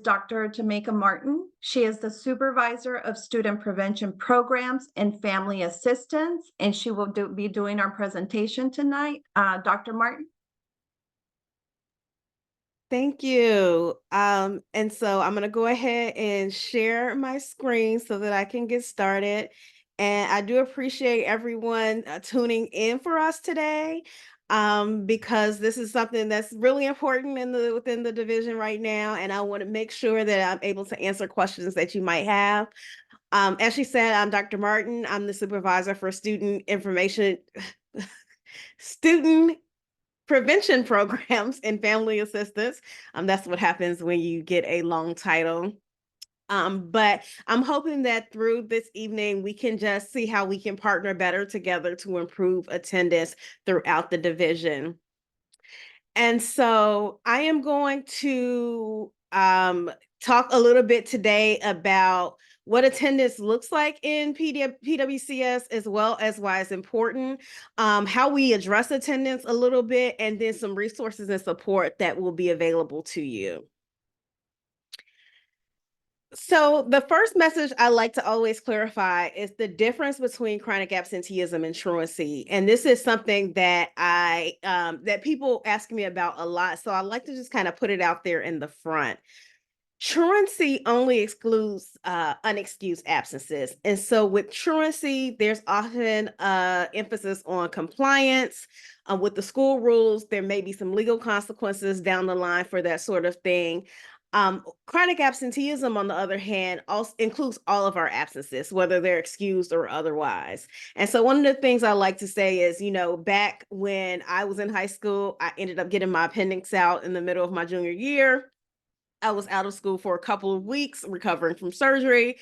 Dr. Jamaica Martin. She is the supervisor of student prevention programs and family assistance, and she will be doing our presentation tonight. Dr. Martin. Thank you. And so I'm going to go ahead and share my screen so that I can get started. And I do appreciate everyone tuning in for us today, because this is something that's really important within the division right now. And I want to make sure that I'm able to answer questions that you might have. As she said, I'm Dr. Martin. I'm the supervisor for student information, student prevention programs and family assistance. That's what happens when you get a long title. But I'm hoping that through this evening, we can just see how we can partner better together to improve attendance throughout the division. And so I am going to talk a little bit today about what attendance looks like in PWCS, as well as why it's important, how we address attendance a little bit, and then some resources and support that will be available to you. So the first message I like to always clarify is the difference between chronic absenteeism and truancy. And this is something that that people ask me about a lot. So I like to just kind of put it out there in the front. Truancy only excludes unexcused absences. And so with truancy, there's often emphasis on compliance with the school rules. There may be some legal consequences down the line for that sort of thing. Chronic absenteeism, on the other hand, also includes all of our absences, whether they're excused or otherwise. And so one of the things I like to say is, back when I was in high school, I ended up getting my appendix out in the middle of my junior year. I was out of school for a couple of weeks recovering from surgery.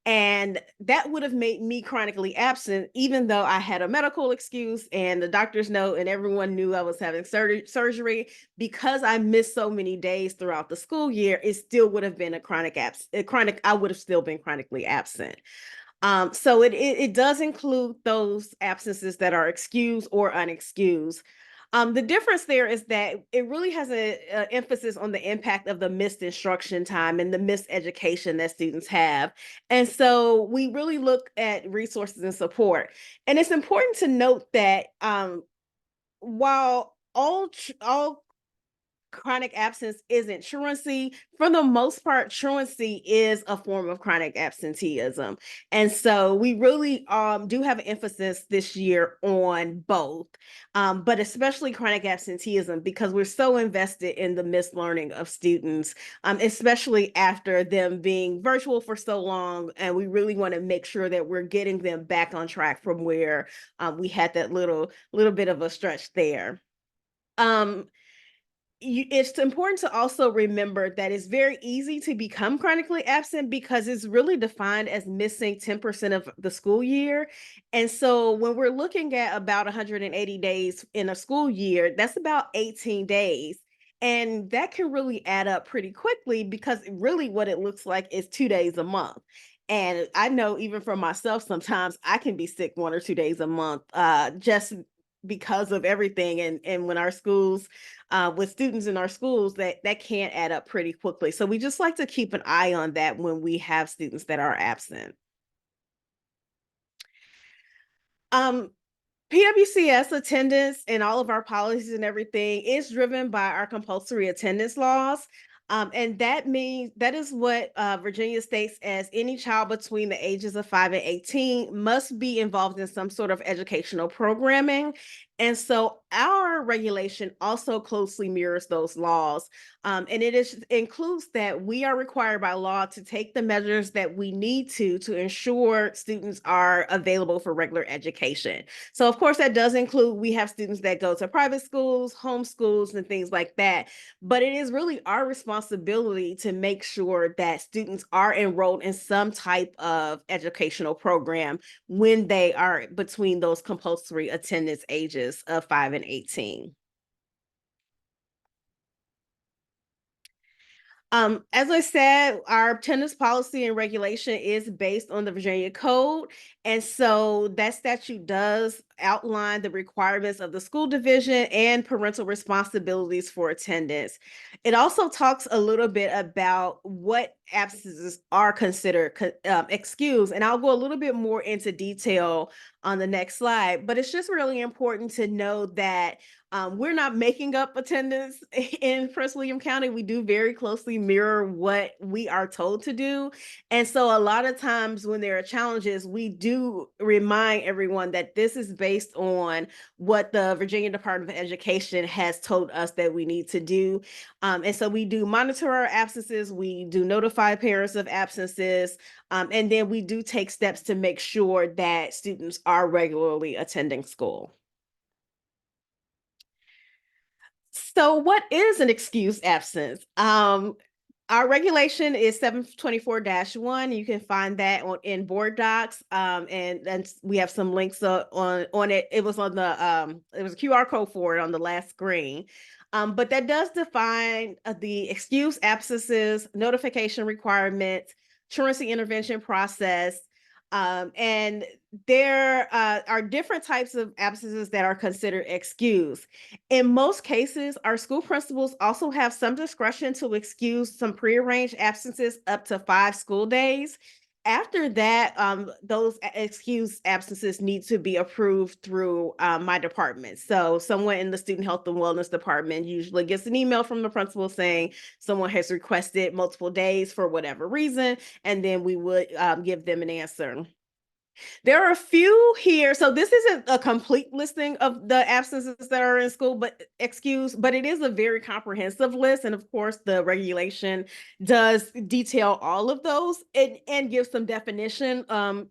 And that would have made me chronically absent, even though I had a medical excuse and the doctor's note and everyone knew I was having surgery. Because I missed so many days throughout the school year, it still would have been I would have still been chronically absent. So it does include those absences that are excused or unexcused. The difference there is that it really has an emphasis on the impact of the missed instruction time and the missed education that students have. And so we really look at resources and support. And it's important to note that while all chronic absence isn't truancy, for the most part, truancy is a form of chronic absenteeism. And so we really do have an emphasis this year on both, but especially chronic absenteeism, because we're so invested in the missed learning of students, especially after them being virtual for so long. And we really want to make sure that we're getting them back on track from where we had that little bit of a stretch there. It's important to also remember that it's very easy to become chronically absent because it's really defined as missing 10% of the school year. And so when we're looking at about 180 days in a school year, that's about 18 days. And that can really add up pretty quickly, because really what it looks like is 2 days a month. And I know even for myself, sometimes I can be sick 1 or 2 days a month, just because of everything. And when our schools, with students in our schools, that can add up pretty quickly. So we just like to keep an eye on that when we have students that are absent. PWCS attendance and all of our policies and everything is driven by our compulsory attendance laws. And that is what Virginia states as any child between the ages of 5 and 18 must be involved in some sort of educational programming. And so our regulation also closely mirrors those laws. And includes that we are required by law to take the measures that we need to ensure students are available for regular education. So of course, that does include, we have students that go to private schools, home schools, and things like that. But it is really our responsibility to make sure that students are enrolled in some type of educational program when they are between those compulsory attendance ages of 5 and 18. As I said, our attendance policy and regulation is based on the Virginia Code. And so that statute does outline the requirements of the school division and parental responsibilities for attendance. It also talks a little bit about what absences are considered excused. And I'll go a little bit more into detail on the next slide, but it's just really important to know that we're not making up attendance in Prince William County. We do very closely mirror what we are told to do. And so a lot of times when there are challenges, we do remind everyone that this is based on what the Virginia Department of Education has told us that we need to do. And so we do monitor our absences, we do notify parents of absences, and then we do take steps to make sure that students are regularly attending school. So what is an excused absence? Our regulation is 724-1. You can find that in board docs. And we have some links on it. It was on the it was a QR code for it on the last screen. But that does define the excused absences, notification requirements, truancy intervention process. And there are different types of absences that are considered excused. In most cases, our school principals also have some discretion to excuse some prearranged absences up to 5 school days. After that, those excused absences need to be approved through my department. So someone in the student health and wellness department usually gets an email from the principal saying someone has requested multiple days for whatever reason, and then we would give them an answer. There are a few here. So this isn't a complete listing of the absences that are in school, but but it is a very comprehensive list. And of course, the regulation does detail all of those and give some definition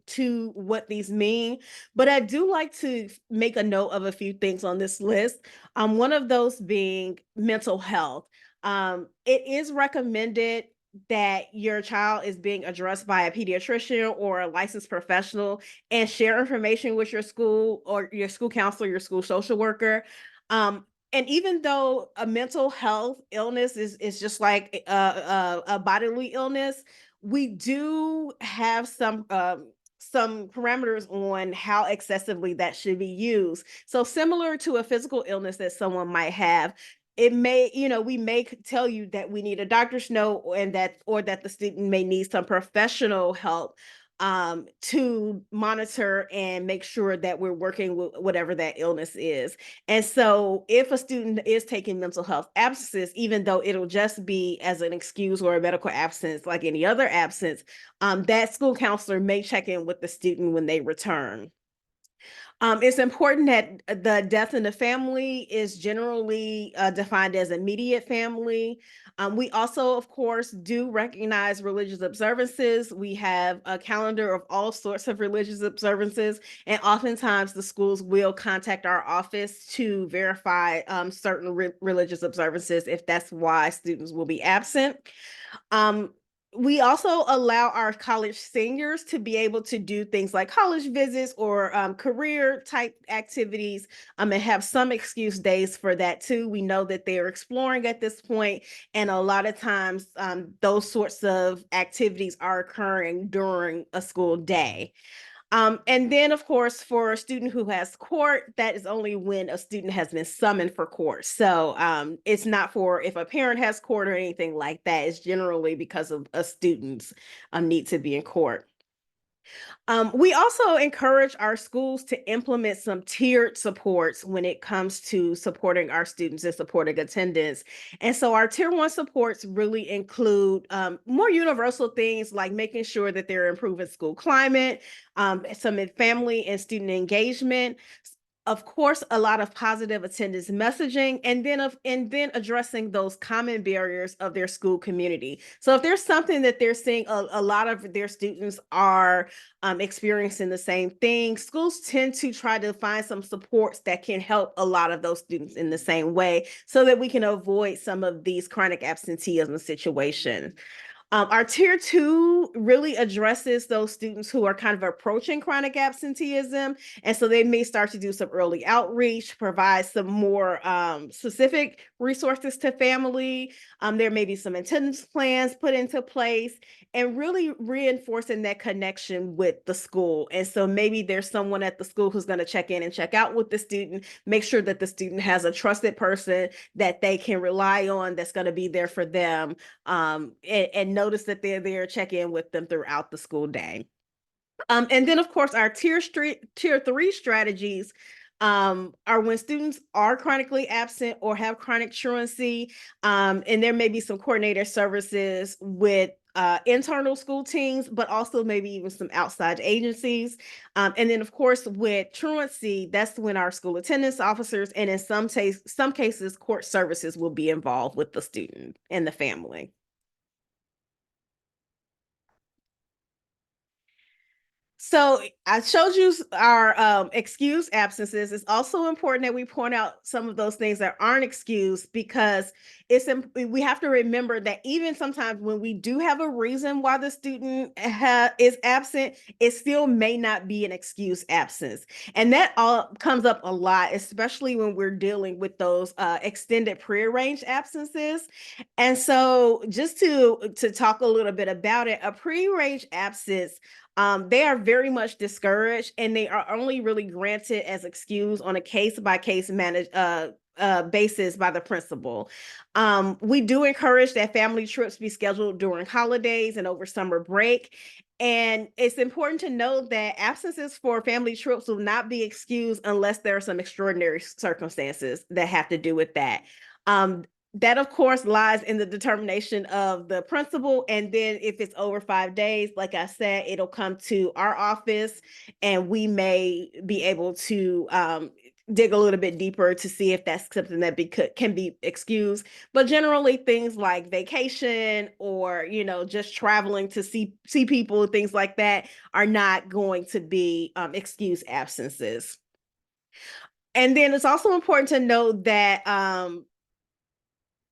to what these mean. But I do like to make a note of a few things on this list. One of those being mental health. It is recommended that your child is being addressed by a pediatrician or a licensed professional and share information with your school or your school counselor, your school social worker. And even though a mental health illness is just like a bodily illness, we do have some parameters on how excessively that should be used. So similar to a physical illness that someone might have, it may, we may tell you that we need a doctor's note or that the student may need some professional help to monitor and make sure that we're working with whatever that illness is. And so if a student is taking mental health absences, even though it'll just be as an excuse or a medical absence like any other absence, that school counselor may check in with the student when they return. It's important that the death in the family is generally defined as immediate family. We also, of course, do recognize religious observances. We have a calendar of all sorts of religious observances, and oftentimes the schools will contact our office to verify certain religious observances if that's why students will be absent. We also allow our college seniors to be able to do things like college visits or career type activities and have some excuse days for that too. We know that they're exploring at this point, and a lot of times those sorts of activities are occurring during a school day. And then, of course, for a student who has court, that is only when a student has been summoned for court. So it's not for if a parent has court or anything like that. It's generally because of a student's need to be in court. We also encourage our schools to implement some tiered supports when it comes to supporting our students and supporting attendance. And so our tier 1 supports really include more universal things like making sure that they're improving school climate, some family and student engagement, of course, a lot of positive attendance messaging, and then addressing those common barriers of their school community. So if there's something that they're seeing a lot of their students are experiencing the same thing, schools tend to try to find some supports that can help a lot of those students in the same way so that we can avoid some of these chronic absenteeism situations. Our tier 2 really addresses those students who are kind of approaching chronic absenteeism. And so they may start to do some early outreach, provide some more specific resources to family. There may be some attendance plans put into place and really reinforcing that connection with the school. And so maybe there's someone at the school who's going to check in and check out with the student, make sure that the student has a trusted person that they can rely on that's going to be there for them, and notice that they're there, check in with them throughout the school day. And then, of course, our tier 3 strategies are when students are chronically absent or have chronic truancy, and there may be some coordinator services with internal school teams, but also maybe even some outside agencies. And then, of course, with truancy, that's when our school attendance officers and in some cases, court services will be involved with the student and the family. So I showed you our excused absences. It's also important that we point out some of those things that aren't excused, because we have to remember that even sometimes when we do have a reason why the student is absent, it still may not be an excused absence. And that all comes up a lot, especially when we're dealing with those extended prearranged absences. And so just to talk a little bit about it, a prearranged absence, they are very much discouraged, and they are only really granted as excuse on a case-by-case basis by the principal. We do encourage that family trips be scheduled during holidays and over summer break. And it's important to note that absences for family trips will not be excused unless there are some extraordinary circumstances that have to do with that. That, of course, lies in the determination of the principal. And then if it's over 5 days, like I said, it'll come to our office, and we may be able to dig a little bit deeper to see if that's something that can be excused. But generally, things like vacation or, just traveling to see people, things like that, are not going to be excused absences. And then it's also important to note that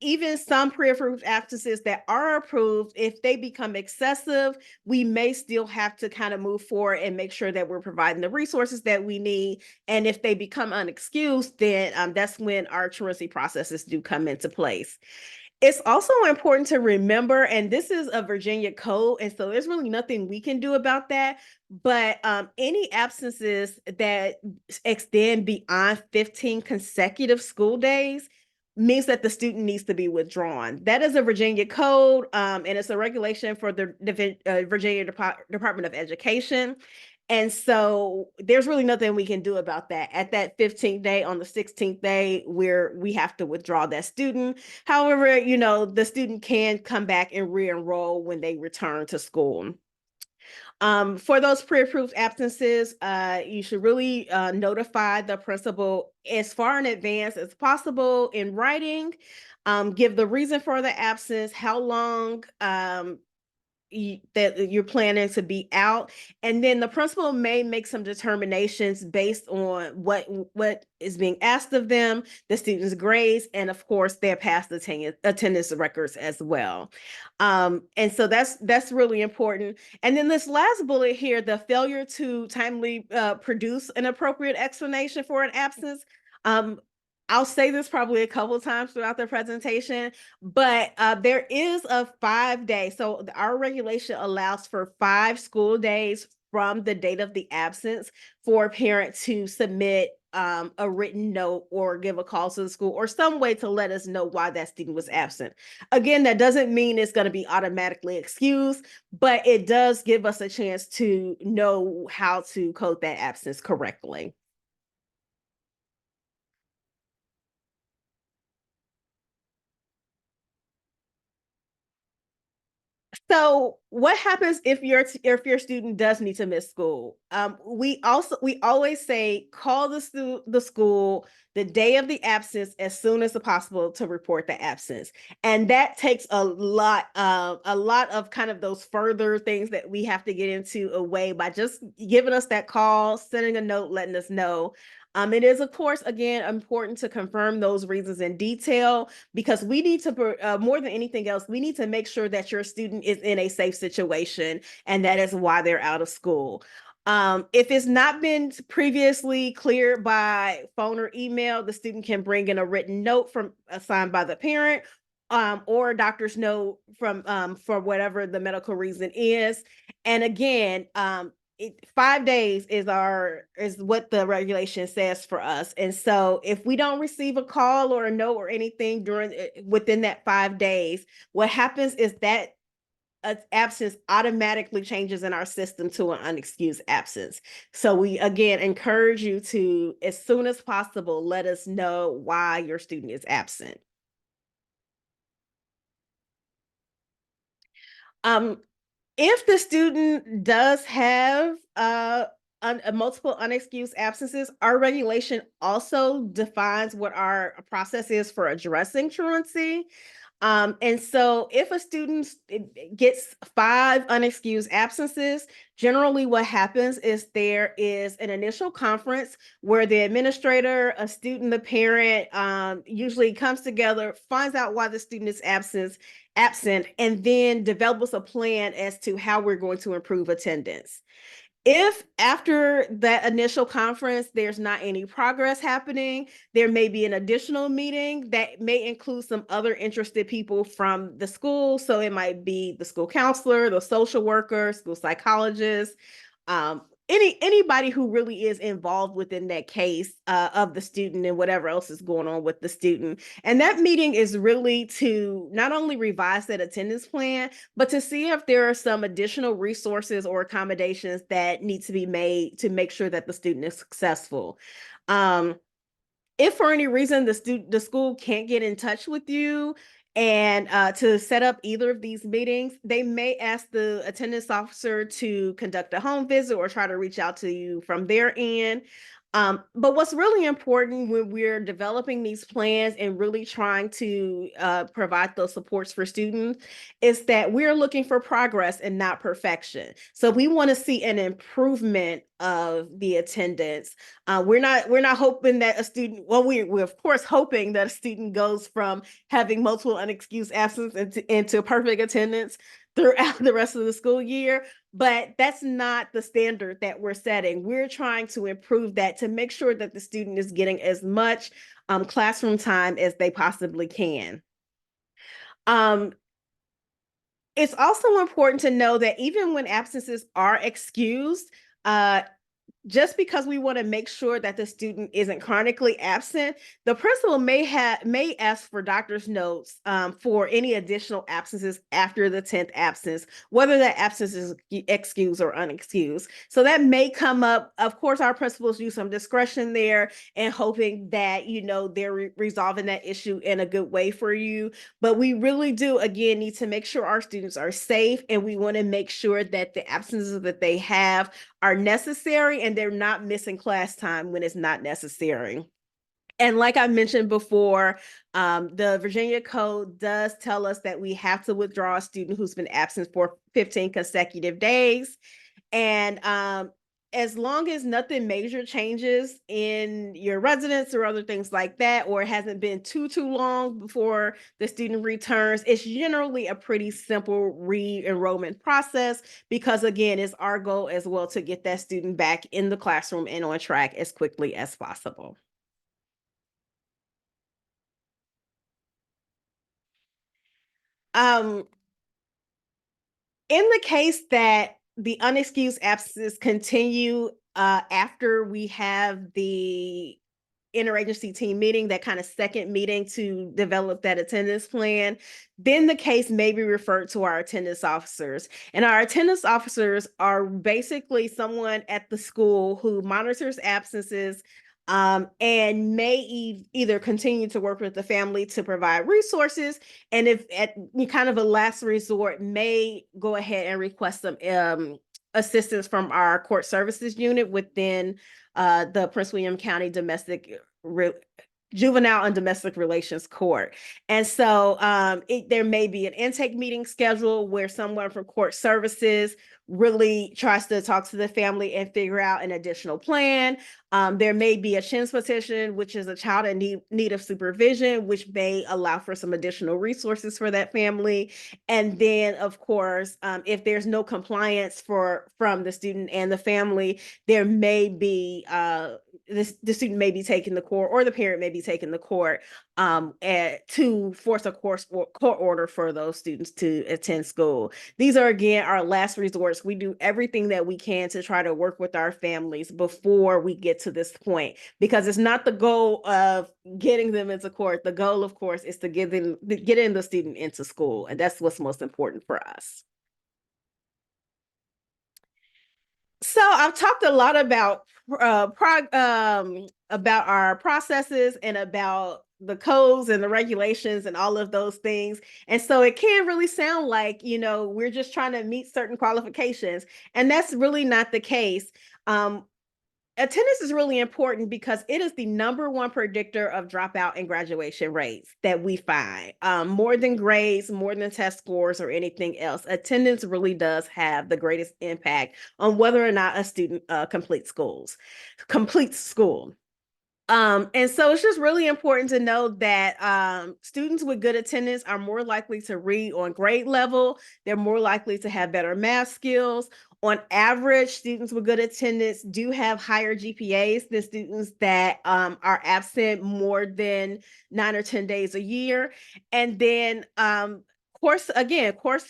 even some pre-approved absences that are approved, if they become excessive, we may still have to kind of move forward and make sure that we're providing the resources that we need. And if they become unexcused, then that's when our truancy processes do come into place. It's also important to remember, and this is a Virginia code, and so there's really nothing we can do about that, but any absences that extend beyond 15 consecutive school days means that the student needs to be withdrawn. That is a Virginia code, and it's a regulation for the Virginia Department of Education. And so there's really nothing we can do about that. At that 15th day, on the 16th day, we have to withdraw that student. However, the student can come back and re-enroll when they return to school. For those pre-approved absences, you should really notify the principal as far in advance as possible in writing. Give the reason for the absence, how long that you're planning to be out, and then the principal may make some determinations based on what is being asked of them, the students' grades, and of course their past attendance records as well. And so that's really important. And then this last bullet here, the failure to timely produce an appropriate explanation for an absence. I'll say this probably a couple of times throughout the presentation, but there is a 5-day. So our regulation allows for 5 school days from the date of the absence for a parent to submit a written note or give a call to the school or some way to let us know why that student was absent. Again, that doesn't mean it's going to be automatically excused, but it does give us a chance to know how to code that absence correctly. So what happens if your student does need to miss school? We always say call the school the day of the absence as soon as possible to report the absence, and that takes a lot of kind of those further things that we have to get into away by just giving us that call, sending a note, letting us know. It is, of course, again, important to confirm those reasons in detail, because we need to, more than anything else, we need to make sure that your student is in a safe situation, and that is why they're out of school. If it's not been previously cleared by phone or email, the student can bring in a written note from signed by the parent, or a doctor's note from for whatever the medical reason is. And again, 5 days is what the regulation says for us. And so if we don't receive a call or a note or anything within that 5 days, what happens is that absence automatically changes in our system to an unexcused absence. So we again encourage you to, as soon as possible, let us know why your student is absent. If the student does have multiple unexcused absences, our regulation also defines what our process is for addressing truancy. And so if a student gets 5 unexcused absences, generally what happens is there is an initial conference where the administrator, a student, the parent usually comes together, finds out why the student is absent, and then develops a plan as to how we're going to improve attendance. If after that initial conference, there's not any progress happening, there may be an additional meeting that may include some other interested people from the school. So it might be the school counselor, the social worker, school psychologist, anybody who really is involved within that case of the student and whatever else is going on with the student. And that meeting is really to not only revise that attendance plan, but to see if there are some additional resources or accommodations that need to be made to make sure that the student is successful. If for any reason the school can't get in touch with you and to set up either of these meetings, they may ask the attendance officer to conduct a home visit or try to reach out to you from their end. But what's really important when we're developing these plans and really trying to provide those supports for students is that we're looking for progress and not perfection. So we want to see an improvement of the attendance. We're not hoping that a student, well, we're of course hoping that a student goes from having multiple unexcused absence into perfect attendance throughout the rest of the school year. But that's not the standard that we're setting. We're trying to improve that to make sure that the student is getting as much classroom time as they possibly can. It's also important to know that even when absences are excused, just because we want to make sure that the student isn't chronically absent, the principal may ask for doctor's notes for any additional absences after the 10th absence, whether that absence is excused or unexcused. So that may come up. Of course, our principals use some discretion there and hoping that, they're resolving that issue in a good way for you. But we really do, again, need to make sure our students are safe, and we want to make sure that the absences that they have are necessary and they're not missing class time when it's not necessary. And like I mentioned before, the Virginia Code does tell us that we have to withdraw a student who's been absent for 15 consecutive days. And as long as nothing major changes in your residence or other things like that, or it hasn't been too long before the student returns, it's generally a pretty simple re-enrollment process, because again, it's our goal as well to get that student back in the classroom and on track as quickly as possible. In the case that the unexcused absences continue after we have the interagency team meeting, that kind of second meeting to develop that attendance plan, then the case may be referred to our attendance officers. And our attendance officers are basically someone at the school who monitors absences, and may either continue to work with the family to provide resources, and if at kind of a last resort, may go ahead and request some assistance from our court services unit within the Prince William County juvenile and domestic relations court. And so there may be an intake meeting scheduled where someone from court services really tries to talk to the family and figure out an additional plan. There may be a CHINS petition, which is a child in need of supervision, which may allow for some additional resources for that family. And then, of course, if there's no compliance from the student and the family, there may be the student may be taking the court, or the parent may be taking the court to force a court order for those students to attend school. These are, again, our last resorts. We do everything that we can to try to work with our families before we get to this point, because it's not the goal of getting them into court. The goal, of course, is to get in the student into school, and that's what's most important for us. So I've talked a lot about our processes and about the codes and the regulations and all of those things. And so it can really sound like, we're just trying to meet certain qualifications, and that's really not the case. Attendance is really important because it is the #1 predictor of dropout and graduation rates that we find. More than grades, more than test scores or anything else, attendance really does have the greatest impact on whether or not a student completes school. And so it's just really important to know that students with good attendance are more likely to read on grade level. They're more likely to have better math skills. On average, students with good attendance do have higher GPAs than students that are absent more than 9 or 10 days a year. And then course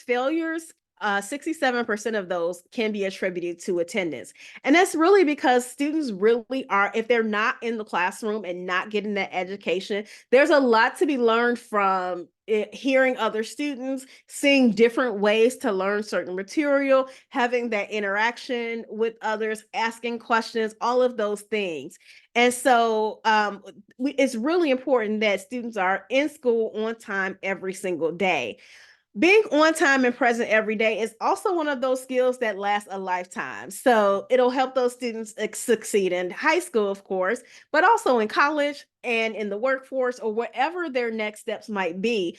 failures, 67% of those can be attributed to attendance. And that's really because students really are, if they're not in the classroom and not getting that education, there's a lot to be learned from hearing other students, seeing different ways to learn certain material, having that interaction with others, asking questions, all of those things. And so it's really important that students are in school on time every single day. Being on time and present every day is also one of those skills that last a lifetime. So it'll help those students succeed in high school, of course, but also in college and in the workforce, or whatever their next steps might be.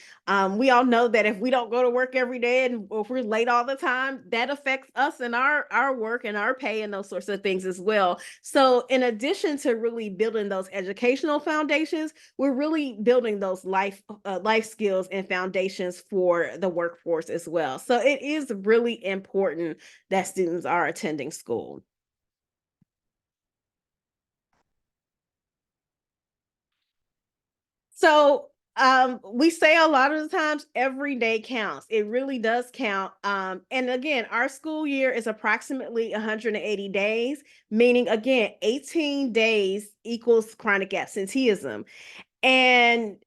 We all know that if we don't go to work every day, and if we're late all the time, that affects us and our work and our pay and those sorts of things as well. So in addition to really building those educational foundations, we're really building those life skills and foundations for the workforce as well. So it is really important that students are attending school. So we say a lot of the times every day counts. It really does count. And again, our school year is approximately 180 days, meaning, again, 18 days equals chronic absenteeism. And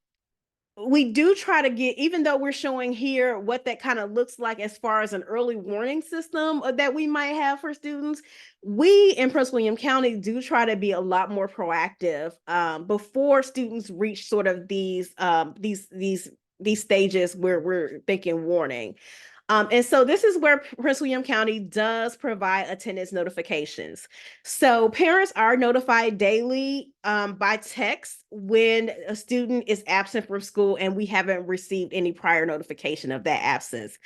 we do try to get, even though we're showing here what that kind of looks like as far as an early warning system that we might have for students, we in Prince William County do try to be a lot more proactive before students reach sort of these stages where we're thinking warning. And so this is where Prince William County does provide attendance notifications. So parents are notified daily by text when a student is absent from school and we haven't received any prior notification of that absence.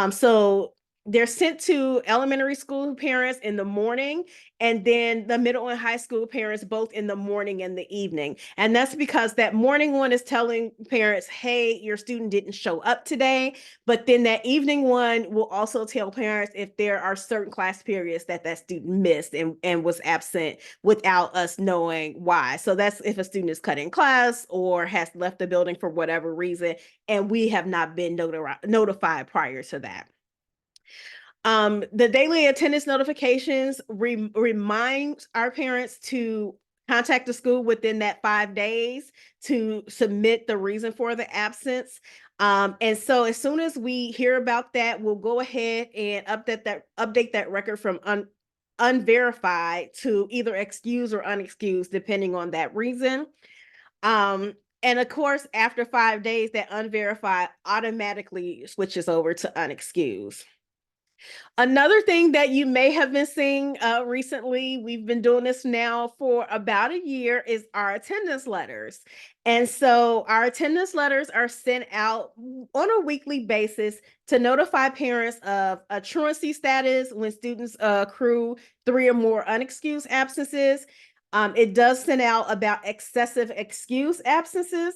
So they're sent to elementary school parents in the morning, and then the middle and high school parents both in the morning and the evening. And that's because that morning one is telling parents, hey, your student didn't show up today. But then that evening one will also tell parents if there are certain class periods that student missed and was absent without us knowing why. So that's if a student is cutting class or has left the building for whatever reason, and we have not been notified prior to that. The daily attendance notifications remind our parents to contact the school within that 5 days to submit the reason for the absence. And so as soon as we hear about that, we'll go ahead and update that record from unverified to either excused or unexcused, depending on that reason. And of course, after 5 days, that unverified automatically switches over to unexcused. Another thing that you may have been seeing recently, we've been doing this now for about a year, is our attendance letters. And so our attendance letters are sent out on a weekly basis to notify parents of a truancy status when students accrue 3 or more unexcused absences. It does send out about excessive excuse absences.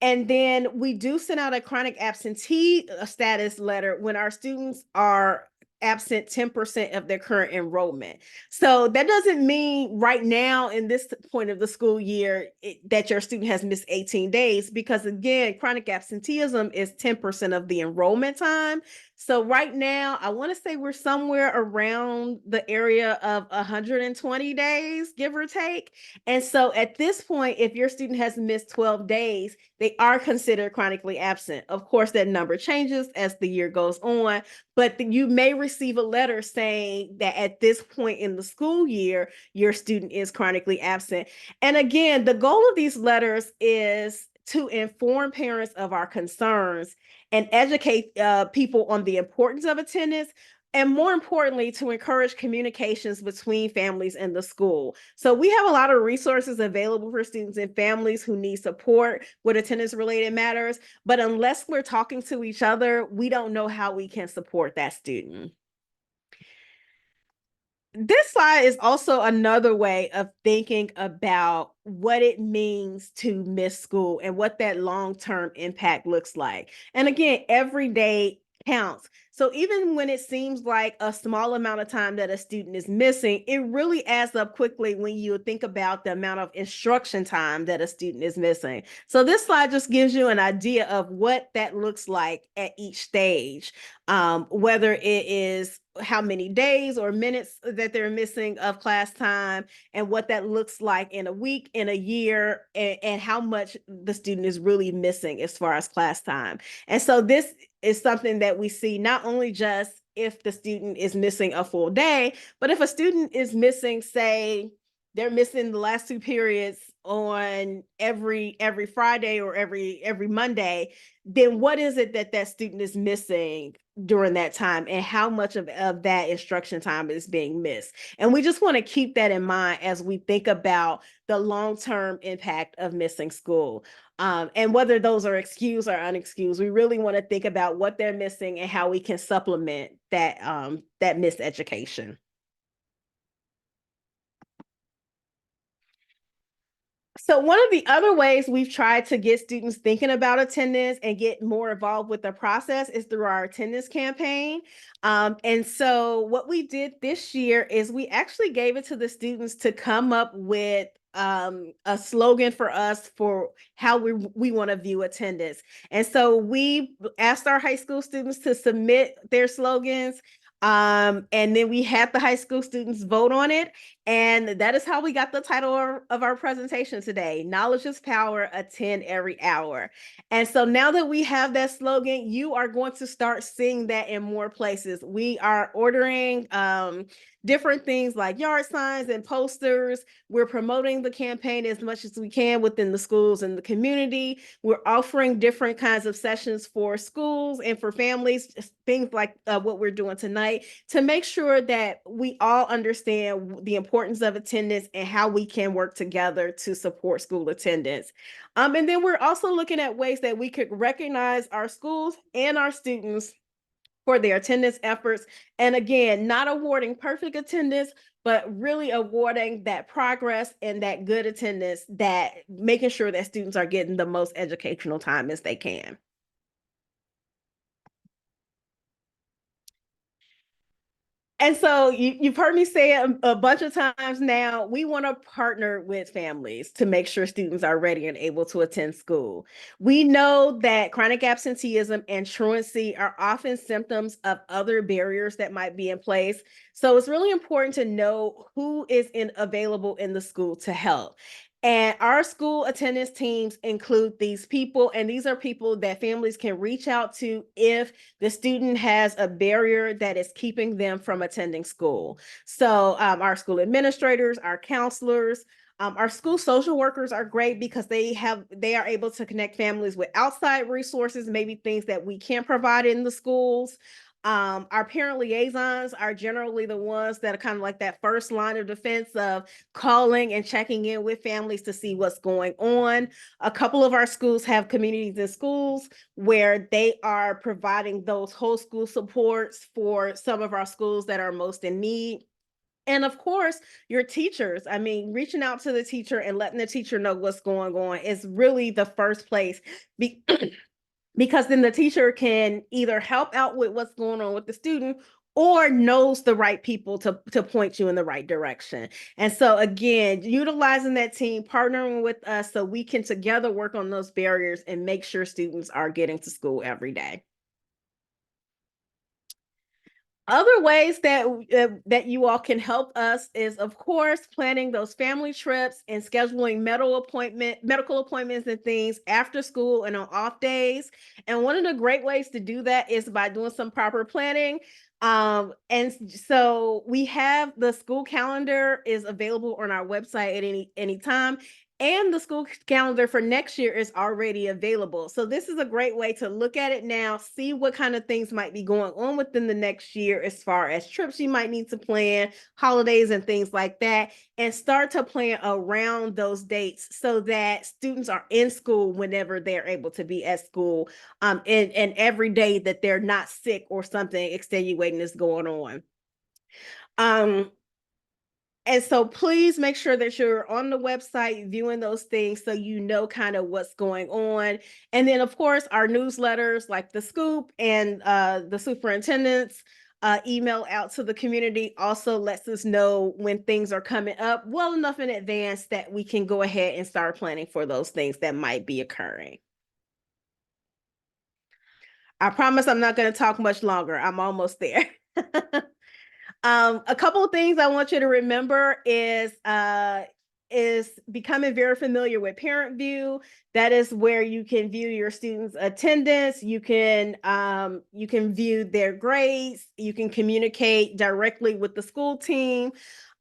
And then we do send out a chronic absentee status letter when our students are absent 10% of their current enrollment. So that doesn't mean right now in this point of the school year that your student has missed 18 days, because again, chronic absenteeism is 10% of the enrollment time. So right now, I want to say we're somewhere around the area of 120 days, give or take. And so at this point, if your student has missed 12 days, they are considered chronically absent. Of course, that number changes as the year goes on, but you may receive a letter saying that at this point in the school year, your student is chronically absent. And again, the goal of these letters is to inform parents of our concerns and educate people on the importance of attendance, and more importantly, to encourage communications between families and the school. So we have a lot of resources available for students and families who need support with attendance related matters, but unless we're talking to each other, we don't know how we can support that student. This slide is also another way of thinking about what it means to miss school and what that long-term impact looks like. And again, every day counts. So even when it seems like a small amount of time that a student is missing, it really adds up quickly when you think about the amount of instruction time that a student is missing. So this slide just gives you an idea of what that looks like at each stage, whether it is how many days or minutes that they're missing of class time, and what that looks like in a week, in a year, and how much the student is really missing as far as class time. And so this is something that we see not only just if the student is missing a full day, but if a student is missing, say, they're missing the last 2 periods on every Friday or every Monday, then what is it that that student is missing during that time, and how much of that instruction time is being missed? And we just want to keep that in mind as we think about the long-term impact of missing school. And whether those are excused or unexcused, we really want to think about what they're missing and how we can supplement that that missed education. So one of the other ways we've tried to get students thinking about attendance and get more involved with the process is through our attendance campaign. And so what we did this year is we actually gave it to the students to come up with a slogan for us for how we want to view attendance. And so we asked our high school students to submit their slogans. And then we had the high school students vote on it. And that is how we got the title of our presentation today: Knowledge is Power, Attend Every Hour. And so now that we have that slogan, you are going to start seeing that in more places. We are ordering different things like yard signs and posters. We're promoting the campaign as much as we can within the schools and the community. We're offering different kinds of sessions for schools and for families, things like what we're doing tonight, to make sure that we all understand the importance of attendance and how we can work together to support school attendance. And then we're also looking at ways that we could recognize our schools and our students for their attendance efforts. And again, not awarding perfect attendance, but really awarding that progress and that good attendance, that making sure that students are getting the most educational time as they can. And so you've heard me say it a bunch of times now, we want to partner with families to make sure students are ready and able to attend school. We know that chronic absenteeism and truancy are often symptoms of other barriers that might be in place. So it's really important to know who is available in the school to help. And our school attendance teams include these people, and these are people that families can reach out to if the student has a barrier that is keeping them from attending school. So our school administrators, our counselors, our school social workers are great because they are able to connect families with outside resources, maybe things that we can't provide in the schools. Our parent liaisons are generally the ones that are kind of like that first line of defense of calling and checking in with families to see what's going on. A couple of our schools have communities in schools where they are providing those whole school supports for some of our schools that are most in need. And of course, your teachers. I mean, reaching out to the teacher and letting the teacher know what's going on is really the first place. Because then the teacher can either help out with what's going on with the student or knows the right people to point you in the right direction. And so again, utilizing that team, partnering with us so we can together work on those barriers and make sure students are getting to school every day. Other ways that you all can help us is, of course, planning those family trips and scheduling medical appointments and things after school and on off days. And one of the great ways to do that is by doing some proper planning. And so we have the school calendar is available on our website at any time. And the school calendar for next year is already available. So this is a great way to look at it now, see what kind of things might be going on within the next year as far as trips you might need to plan, holidays and things like that, and start to plan around those dates so that students are in school whenever they're able to be at school, and every day that they're not sick or something extenuating is going on. And so please make sure that you're on the website viewing those things so you know kind of what's going on. And then, of course, our newsletters like the Scoop and the superintendent's email out to the community also lets us know when things are coming up well enough in advance that we can go ahead and start planning for those things that might be occurring. I promise I'm not going to talk much longer. I'm almost there. A couple of things I want you to remember is becoming very familiar with Parent View. That is where you can view your students' attendance. You can view their grades. You can communicate directly with the school team.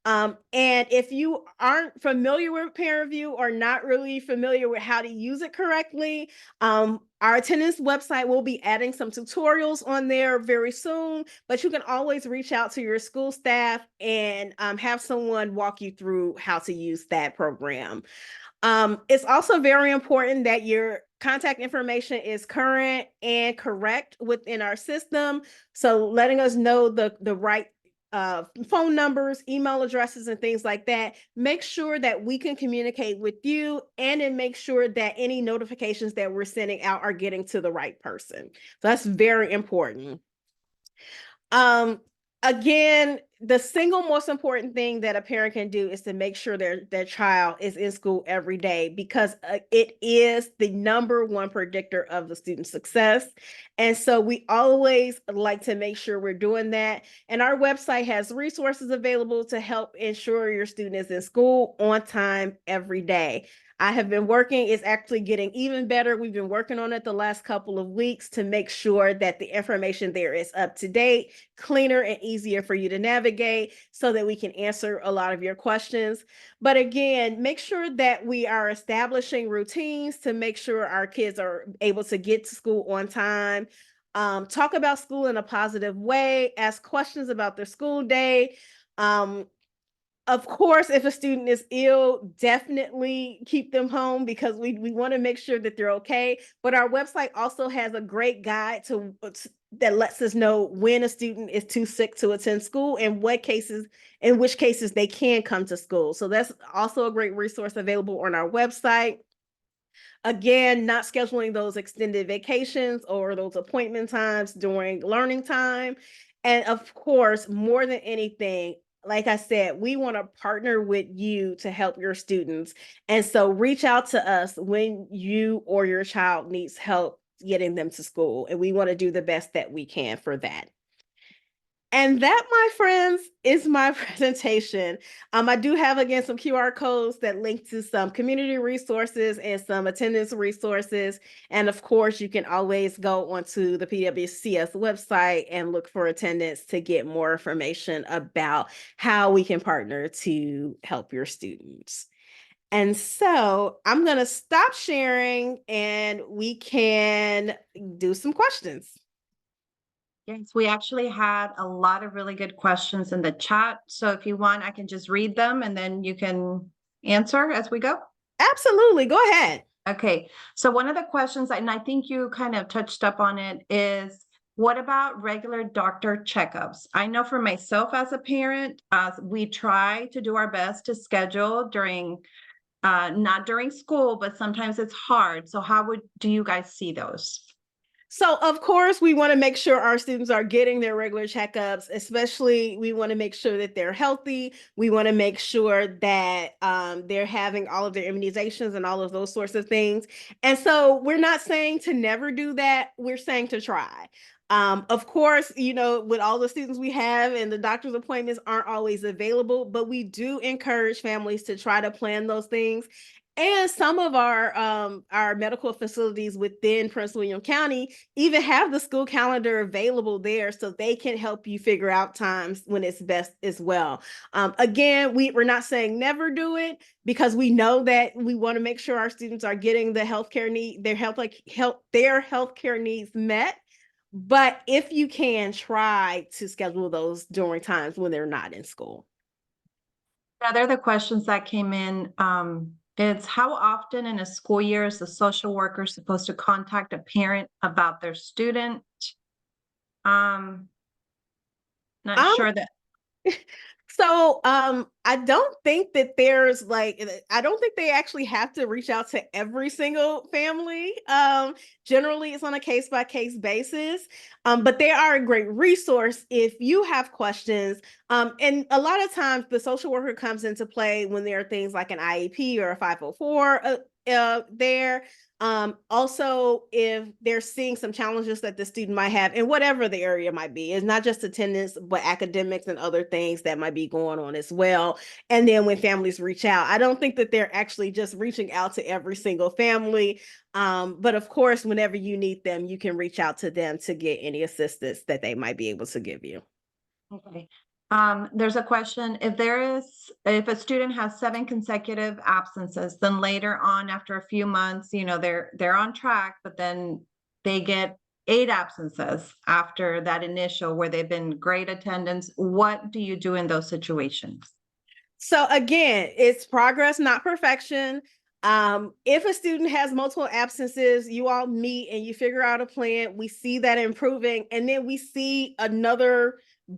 And if you aren't familiar with Parent View or not really familiar with how to use it correctly, our attendance website will be adding some tutorials on there very soon, but you can always reach out to your school staff and have someone walk you through how to use that program. It's also very important that your contact information is current and correct within our system. So letting us know the right phone numbers, email addresses, and things like that. Make sure that we can communicate with you and then make sure that any notifications that we're sending out are getting to the right person. So that's very important. Again, the single most important thing that a parent can do is to make sure their child is in school every day because it is the number one predictor of the student success. And so we always like to make sure we're doing that. And our website has resources available to help ensure your student is in school on time every day. I have been working, it's actually getting even better. We've been working on it the last couple of weeks to make sure that the information there is up to date, cleaner, and easier for you to navigate so that we can answer a lot of your questions. But again, make sure that we are establishing routines to make sure our kids are able to get to school on time. Talk about school in a positive way, ask questions about their school day. Of course, if a student is ill, definitely keep them home because we want to make sure that they're okay. But our website also has a great guide that lets us know when a student is too sick to attend school and in which cases they can come to school. So that's also a great resource available on our website. Again, not scheduling those extended vacations or those appointment times during learning time. And of course, more than anything, like I said, we want to partner with you to help your students. And so reach out to us when you or your child needs help getting them to school. And we want to do the best that we can for that. And that, my friends, is my presentation. I do have, again, some QR codes that link to some community resources and some attendance resources. And of course, you can always go onto the PWCS website and look for attendance to get more information about how we can partner to help your students. And so I'm going to stop sharing and we can do some questions. Yes, we actually had a lot of really good questions in the chat. So if you want, I can just read them and then you can answer as we go. Absolutely. Go ahead. Okay, so one of the questions, and I think you kind of touched up on it, is what about regular doctor checkups? I know for myself as a parent, we try to do our best to schedule during, not during school, but sometimes it's hard. So how do you guys see those? So, of course, we want to make sure our students are getting their regular checkups, especially we want to make sure that they're healthy. We want to make sure that they're having all of their immunizations and all of those sorts of things. And so we're not saying to never do that. We're saying to try. Of course, with all the students we have and the doctor's appointments aren't always available, but we do encourage families to try to plan those things. And some of our medical facilities within Prince William County even have the school calendar available there so they can help you figure out times when it's best as well. Again, we're not saying never do it because we know that we want to make sure our students are getting the healthcare need, their healthcare needs met. But if you can, try to schedule those during times when they're not in school. Yeah, they're the questions that came in. It's how often in a school year is the social worker supposed to contact a parent about their student? Um, not Um, sure that. So I don't think that I don't think they actually have to reach out to every single family. Generally it's on a case by case basis. But they are a great resource if you have questions. And a lot of times the social worker comes into play when there are things like an IEP or a 504 there. Also, if they're seeing some challenges that the student might have in whatever the area might be, it's not just attendance, but academics and other things that might be going on as well. And then when families reach out, I don't think that they're actually just reaching out to every single family. But of course, whenever you need them, you can reach out to them to get any assistance that they might be able to give you. Okay. There's a question, if a student has 7 consecutive absences, then later on, after a few months, they're on track, but then they get 8 absences after that initial where they've been great attendance. What do you do in those situations? So again, it's progress, not perfection. If a student has multiple absences, you all meet and you figure out a plan. We see that improving, and then we see another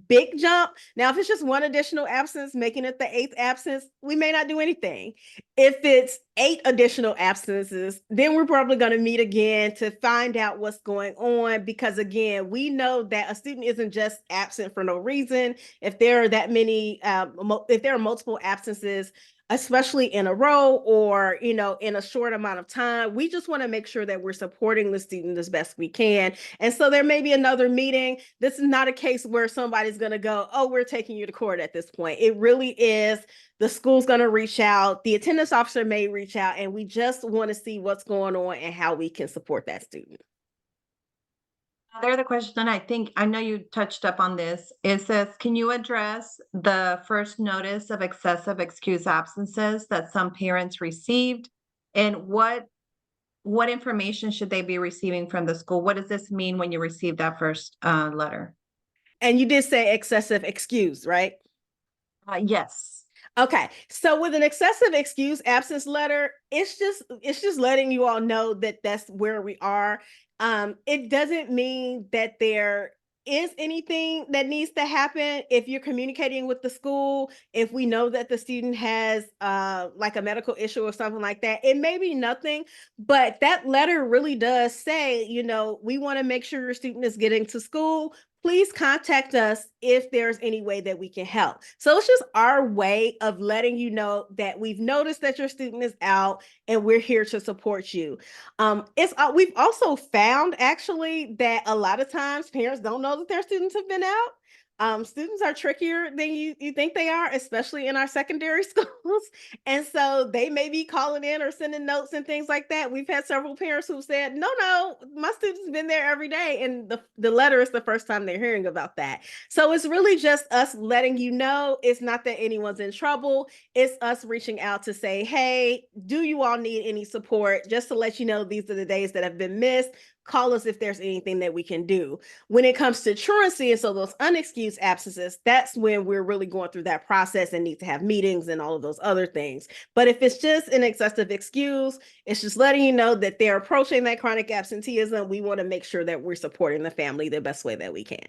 big jump. Now, if it's just one additional absence, making it the 8th absence, we may not do anything. If it's 8 additional absences, then we're probably going to meet again to find out what's going on. Because again, we know that a student isn't just absent for no reason. If there are that many, if there are multiple absences, especially in a row or in a short amount of time, we just want to make sure that we're supporting the student as best we can. And so there may be another meeting. This is not a case where somebody's going to go, oh, we're taking you to court at this point. It really is the school's going to reach out, the attendance officer may reach out, and we just want to see what's going on and how we can support that student. They're the question, I know you touched up on this. It says, can you address the first notice of excessive excused absences that some parents received? And what information should they be receiving from the school? What does this mean when you receive that first letter? And you did say excessive excuse, right? Yes. Okay, so with an excessive excuse absence letter, it's just letting you all know that that's where we are. It doesn't mean that there is anything that needs to happen. If you're communicating with the school, if we know that the student has like a medical issue or something like that, it may be nothing, but that letter really does say, we want to make sure your student is getting to school. Please contact us if there's any way that we can help. So it's just our way of letting you know that we've noticed that your student is out and we're here to support you. We've also found actually that a lot of times parents don't know that their students have been out. Students are trickier than you think they are, especially in our secondary schools. And so they may be calling in or sending notes and things like that. We've had several parents who've said, no, my student's been there every day. And the letter is the first time they're hearing about that. So it's really just us letting you know it's not that anyone's in trouble. It's us reaching out to say, hey, do you all need any support? Just to let you know, these are the days that have been missed. call us if there's anything that we can do. When it comes to truancy, and so those unexcused absences, that's when we're really going through that process and need to have meetings and all of those other things. But if it's just an excessive excuse, it's just letting you know that they're approaching that chronic absenteeism. We want to make sure that we're supporting the family the best way that we can.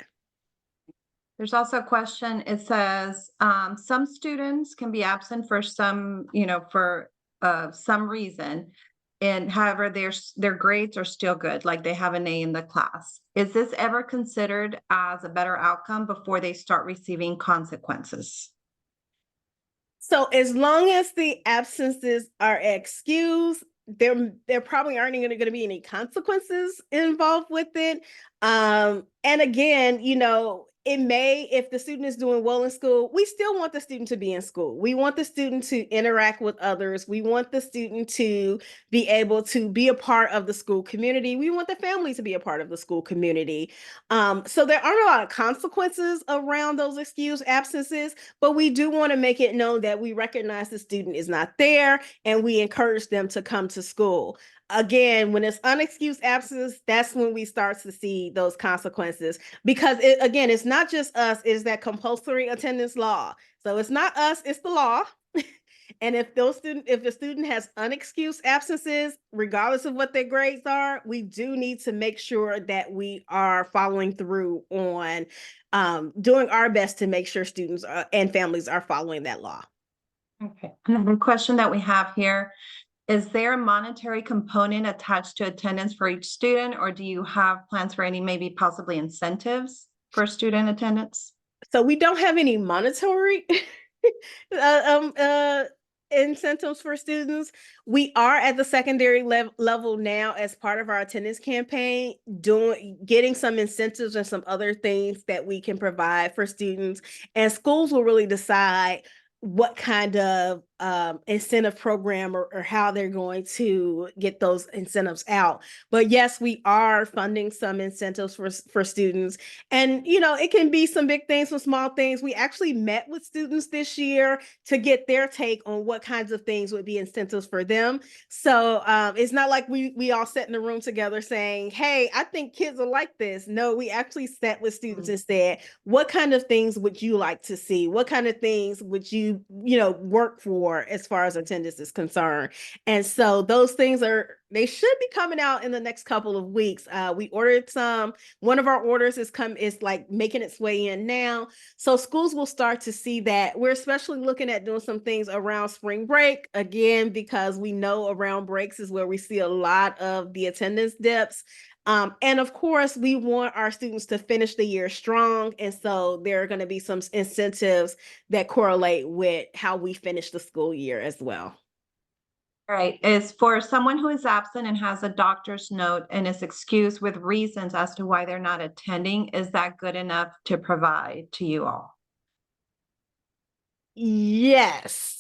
There's also a question. It says, some students can be absent for some, for some reason. And however, their grades are still good, like they have an A in the class. Is this ever considered as a better outcome before they start receiving consequences? So as long as the absences are excused, there probably aren't even going to be any consequences involved with it. And again, it may, if the student is doing well in school, we still want the student to be in school. We want the student to interact with others. We want the student to be able to be a part of the school community. We want the family to be a part of the school community. So there aren't a lot of consequences around those excused absences, but we do want to make it known that we recognize the student is not there and we encourage them to come to school. Again, when it's unexcused absence, that's when we start to see those consequences, because again, it's not just us, it's that compulsory attendance law. So it's not us, it's the law. And if the student has unexcused absences, regardless of what their grades are, we do need to make sure that we are following through on doing our best to make sure students and families are following that law. Okay. Another question that we have here. Is there a monetary component attached to attendance for each student, or do you have plans for any maybe possibly incentives for student attendance? So we don't have any monetary incentives for students. We are at the secondary level now as part of our attendance campaign, getting some incentives and some other things that we can provide for students. And schools will really decide what kind of incentive program or how they're going to get those incentives out. But yes, we are funding some incentives for students. And, it can be some big things, some small things. We actually met with students this year to get their take on what kinds of things would be incentives for them. So it's not like we all sat in the room together saying, hey, I think kids are like this. No, we actually sat with students and said, what kind of things would you like to see? What kind of things would you work for as far as attendance is concerned? And so those things they should be coming out in the next couple of weeks. We ordered some. One of our orders is like making its way in now. So schools will start to see that. We're especially looking at doing some things around spring break, again, because we know around breaks is where we see a lot of the attendance dips. And of course, we want our students to finish the year strong. And so there are going to be some incentives that correlate with how we finish the school year as well. All right. Is for someone who is absent and has a doctor's note and is excused with reasons as to why they're not attending, is that good enough to provide to you all? Yes.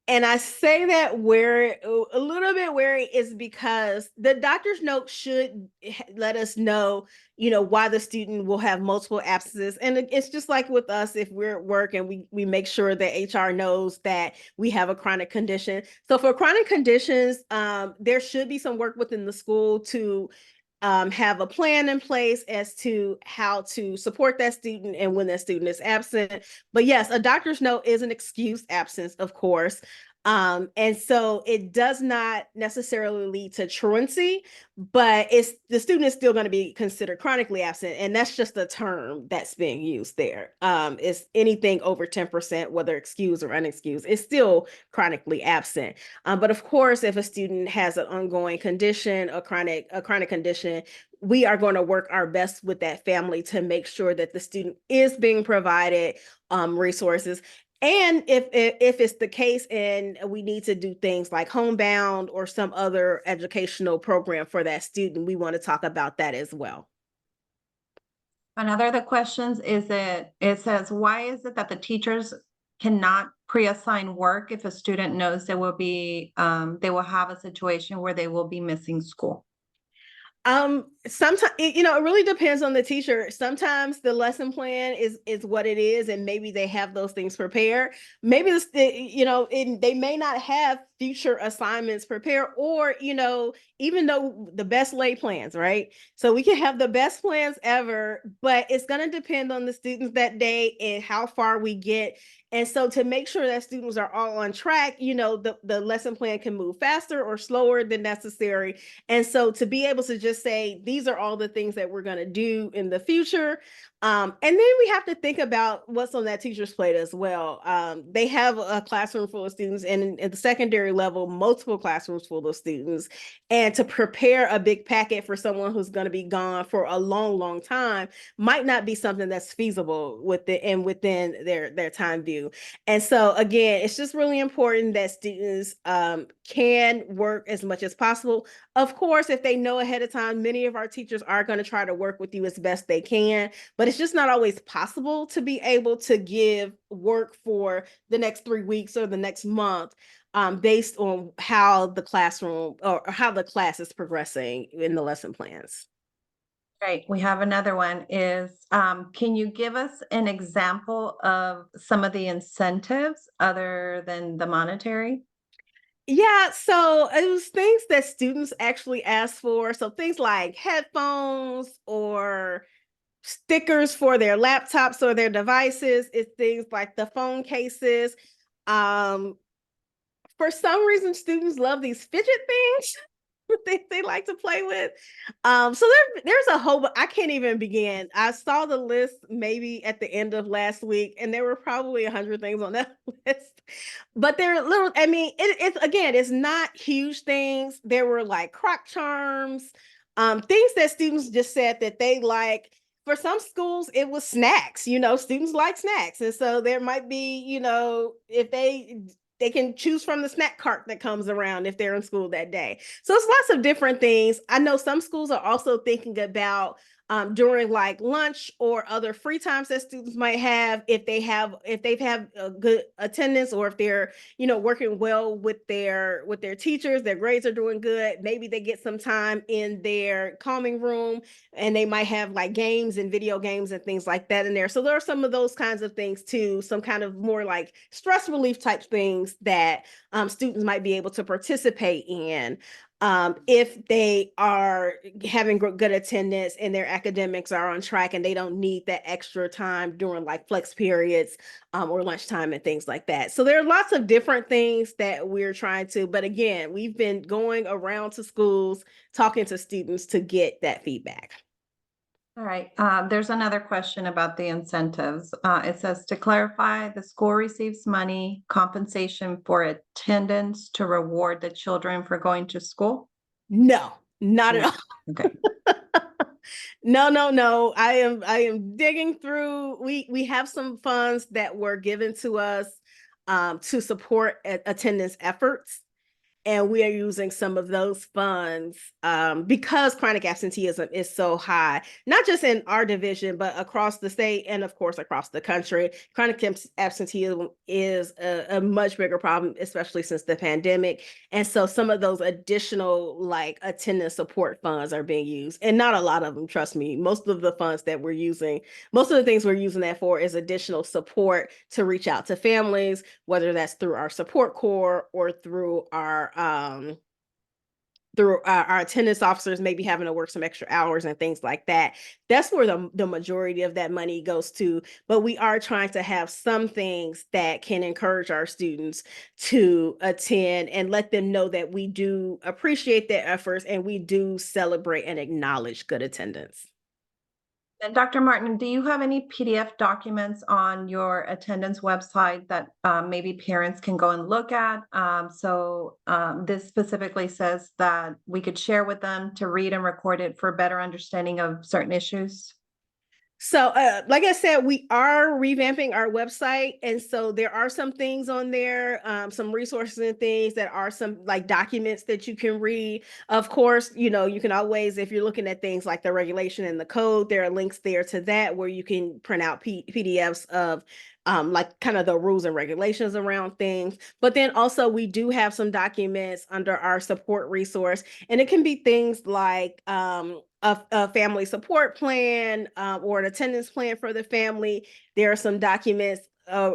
And I say that where a little bit wary is because the doctor's note should let us know, why the student will have multiple absences. And it's just like with us, if we're at work and we make sure that HR knows that we have a chronic condition. So for chronic conditions, there should be some work within the school to have a plan in place as to how to support that student and when that student is absent. But yes, a doctor's note is an excused absence, of course. And so it does not necessarily lead to truancy, but the student is still going to be considered chronically absent. And that's just the term that's being used there. It's anything over 10%, whether excused or unexcused, is still chronically absent. But of course, if a student has an ongoing condition, a chronic condition, we are going to work our best with that family to make sure that the student is being provided resources. And if it's the case and we need to do things like homebound or some other educational program for that student, we want to talk about that as well. Another of the questions is it says, why is it that the teachers cannot pre-assign work if a student knows they will have a situation where they will be missing school? Sometimes it really depends on the teacher. Sometimes the lesson plan is what it is, and maybe they have those things prepared. Maybe they may not have future assignments prepared, or even though the best laid plans, right? So we can have the best plans ever, but it's going to depend on the students that day and how far we get. And so to make sure that students are all on track, the lesson plan can move faster or slower than necessary. And so to be able to just say, these are all the things that we're going to do in the future. And then we have to think about what's on that teacher's plate as well. They have a classroom full of students, and at the secondary level, multiple classrooms full of students. And to prepare a big packet for someone who's going to be gone for a long, long time might not be something that's feasible within their time view. And so again, it's just really important that students can work as much as possible. Of course, if they know ahead of time, many of our teachers are going to try to work with you as best they can, but it's just not always possible to be able to give work for the next 3 weeks or the next month based on how the classroom or how the class is progressing in the lesson plans. Right. We have another one is, can you give us an example of some of the incentives other than the monetary? Yeah, so it was things that students actually asked for. So things like headphones or stickers for their laptops or their devices. It's things like the phone cases. Um, for some reason, students love these fidget things. They like to play with. So there's a whole, I can't even begin. I saw the list maybe at the end of last week, and there were probably 100 things on that list. But they're little, I mean, it's again, it's not huge things. There were like crock charms, things that students just said that they like. For some schools, it was snacks. Students like snacks. And so there might be, if they can choose from the snack cart that comes around if they're in school that day. So it's lots of different things. I know some schools are also thinking about during like lunch or other free times that students might have, if they've had a good attendance, or if they're working well with their teachers, their grades are doing good, maybe they get some time in their calming room, and they might have like games and video games and things like that in there. So there are some of those kinds of things too, some kind of more like stress relief type things that students might be able to participate in if they are having good attendance and their academics are on track, and they don't need that extra time during like flex periods or lunchtime and things like that. So there are lots of different things that we're trying to, but again, we've been going around to schools, talking to students to get that feedback. All right. There's another question about the incentives. It says, to clarify, the school receives money compensation for attendance to reward the children for going to school? No, not at No. all. Okay. No, no, no. I am digging through. We have some funds that were given to us to support attendance efforts, and we are using some of those funds because chronic absenteeism is so high, not just in our division, but across the state and, of course, across the country. Chronic absenteeism is a much bigger problem, especially since the pandemic. And so some of those additional like attendance support funds are being used, and not a lot of them, trust me. Most of the funds that we're using, most of the things we're using that for is additional support to reach out to families, whether that's through our support corps or through our attendance officers maybe having to work some extra hours and things like that. That's where the majority of that money goes to. But we are trying to have some things that can encourage our students to attend and let them know that we do appreciate their efforts and we do celebrate and acknowledge good attendance. And Dr. Martin, do you have any PDF documents on your attendance website that maybe parents can go and look at? This specifically says that we could share with them to read and record it for better understanding of certain issues. So, like I said, we are revamping our website. And so there are some things on there, some resources and things that are some like documents that you can read. Of course, you know, you can always, if you're looking at things like the regulation and the code, there are links there to that where you can print out PDFs of like kind of the rules and regulations around things. But then also we do have some documents under our support resource, and it can be things like a family support plan or an attendance plan for the family. There are some documents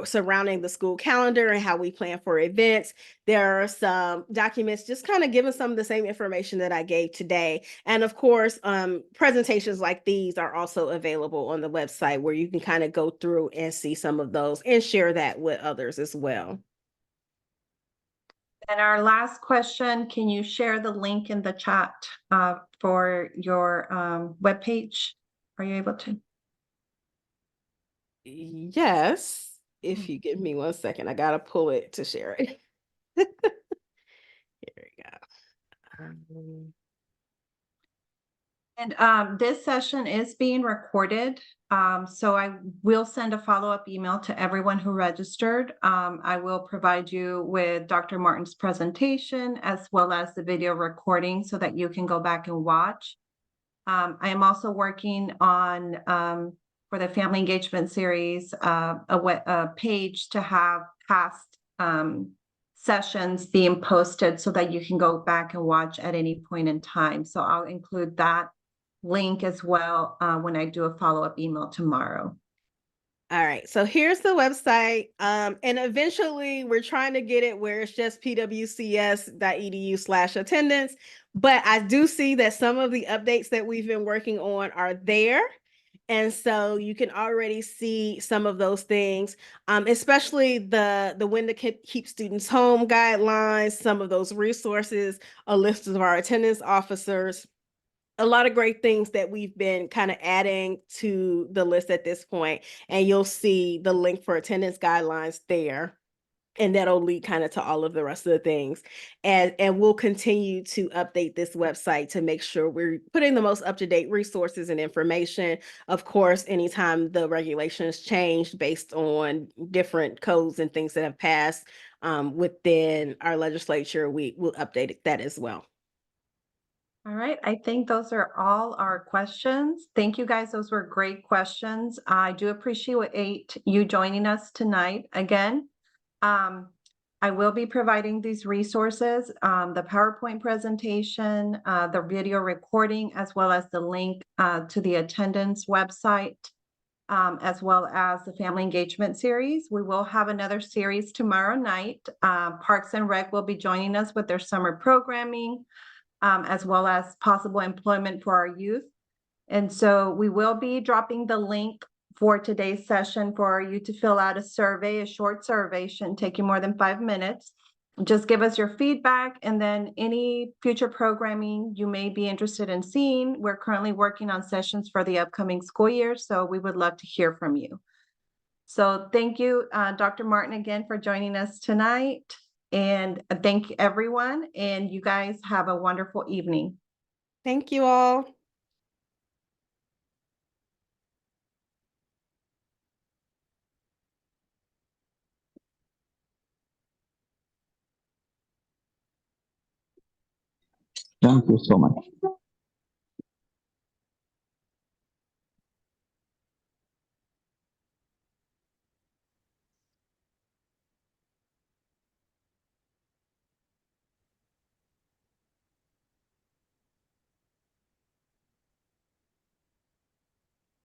surrounding the school calendar and how we plan for events. There are some documents just kind of giving some of the same information that I gave today. And of course, presentations like these are also available on the website where you can kind of go through and see some of those and share that with others as well. And our last question, can you share the link in the chat for your webpage? Are you able to? Yes, if you give me 1 second, I gotta pull it to share it. Here we go. And this session is being recorded. So I will send a follow-up email to everyone who registered. I will provide you with Dr. Martin's presentation as well as the video recording so that you can go back and watch. I am also working on, for the Family Engagement Series, a page to have past sessions being posted so that you can go back and watch at any point in time. So I'll include that link as well when I do a follow-up email tomorrow. All right, so here's the website. And eventually we're trying to get it where it's just pwcs.edu/attendance. But I do see that some of the updates that we've been working on are there. And so you can already see some of those things, especially the when to keep students home guidelines, some of those resources, a list of our attendance officers, a lot of great things that we've been kind of adding to the list at this point. And you'll see the link for attendance guidelines there. And that'll lead kind of to all of the rest of the things. And we'll continue to update this website to make sure we're putting the most up-to-date resources and information. Of course, anytime the regulations change based on different codes and things that have passed within our legislature, we will update that as well. All right, I think those are all our questions. Thank you guys. Those were great questions. I do appreciate you joining us tonight again. I will be providing these resources, the PowerPoint presentation, the video recording, as well as the link to the attendance website, as well as the Family Engagement Series. We will have another series tomorrow night. Parks and Rec will be joining us with their summer programming, as well as possible employment for our youth. And so we will be dropping the link for today's session for you to fill out a survey, a short survey, shouldn't take you more than 5 minutes. Just give us your feedback, and then any future programming you may be interested in seeing. We're currently working on sessions for the upcoming school year, so we would love to hear from you. So thank you, Dr. Martin, again for joining us tonight. And thank you, everyone. And you guys have a wonderful evening. Thank you all. Thank you so much.